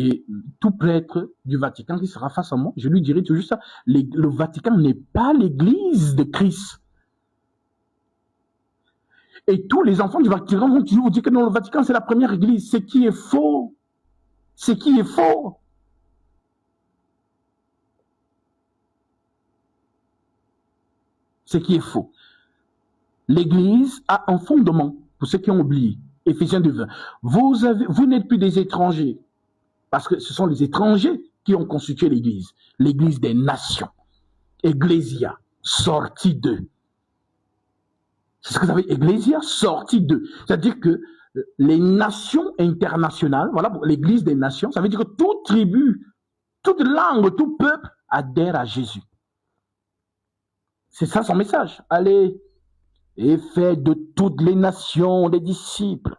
Et tout prêtre du Vatican qui sera face à moi, je lui dirai toujours ça. Le Vatican n'est pas l'église de Christ. Et tous les enfants du Vatican vont toujours vous dire que non, le Vatican, c'est la première église. Ce qui est faux. Ce qui est faux. Ce qui est faux. L'église a un fondement, pour ceux qui ont oublié. Éphésiens 2:20. Vous n'êtes plus des étrangers, parce que ce sont les étrangers qui ont constitué l'église. L'église des nations. Ecclésia, sortie d'eux. C'est ce que ça veut dire, Ecclésia, sortie d'eux. C'est-à-dire que les nations internationales, voilà, l'église des nations, ça veut dire que toute tribu, toute langue, tout peuple adhère à Jésus. C'est ça son message. Allez, et faites de toutes les nations des disciples.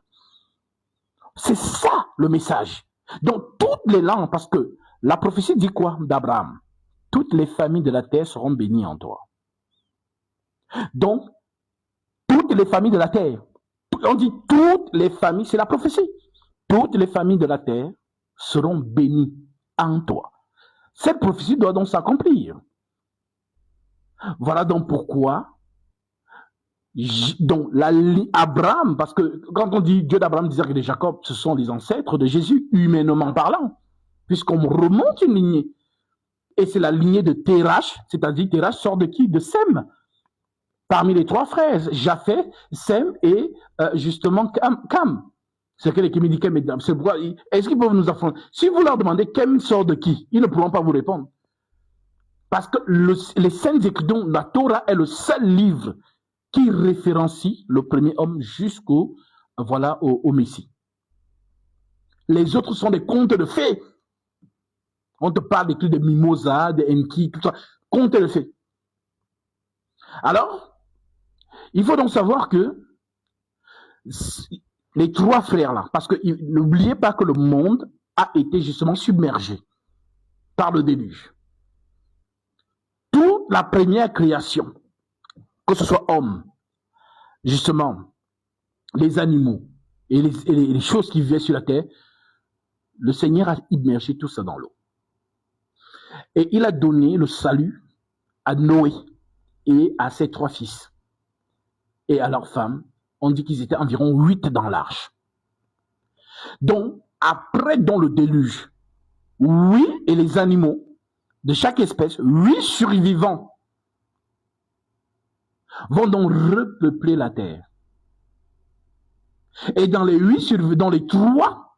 C'est ça le message. Donc toutes les langues, parce que la prophétie dit quoi d'Abraham? Toutes les familles de la terre seront bénies en toi. Donc, toutes les familles de la terre, on dit toutes les familles, c'est la prophétie. Toutes les familles de la terre seront bénies en toi. Cette prophétie doit donc s'accomplir. Voilà donc pourquoi donc Abraham, parce que quand on dit Dieu d'Abraham, d'Isaac et de Jacob, ce sont les ancêtres de Jésus, humainement parlant, puisqu'on remonte une lignée. Et c'est la lignée de Terach, c'est-à-dire Terach sort de qui? De Sem. Parmi les trois frères, Japheth, Sem et justement Cam. C'est quel qui me dit Cam? C'est pourquoi, est-ce qu'ils peuvent nous apprendre? Si vous leur demandez Cam sort de qui, ils ne pourront pas vous répondre. Parce que les Saintes Écritures, la Torah est le seul livre qui référencie le premier homme jusqu'au au Messie. Les autres sont des contes de fées. On te parle des trucs de Mimosa, de Enki, tout ça. Contes de fées. Alors, il faut donc savoir que les trois frères là, parce que n'oubliez pas que le monde a été justement submergé par le déluge. Toute la première création, que ce soit hommes, justement, les animaux et les choses qui vivaient sur la terre, le Seigneur a immergé tout ça dans l'eau. Et il a donné le salut à Noé et à ses trois fils. Et à leurs femmes, on dit qu'ils étaient environ 8 dans l'arche. Donc, après dans le déluge, oui, et les animaux de chaque espèce, 8 survivants vont donc repeupler la terre. Et dans les 3